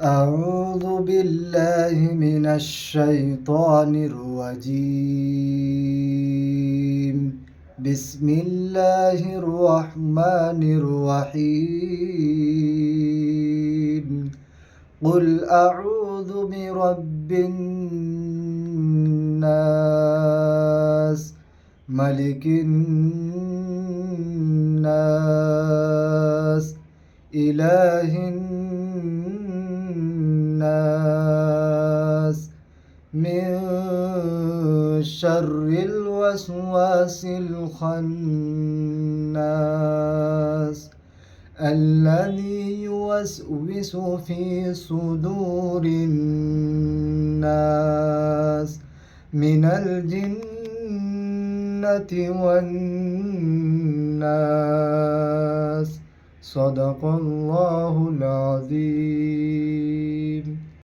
أعوذ بالله من الشيطان الرجيم. بسم الله الرحمن الرحيم. قل أعوذ برب الناس، ملك الناس، إله الناس، من شر الوسواس الخناس الذي يوسوس في صدور الناس من الجنة والناس. صدق الله العظيم.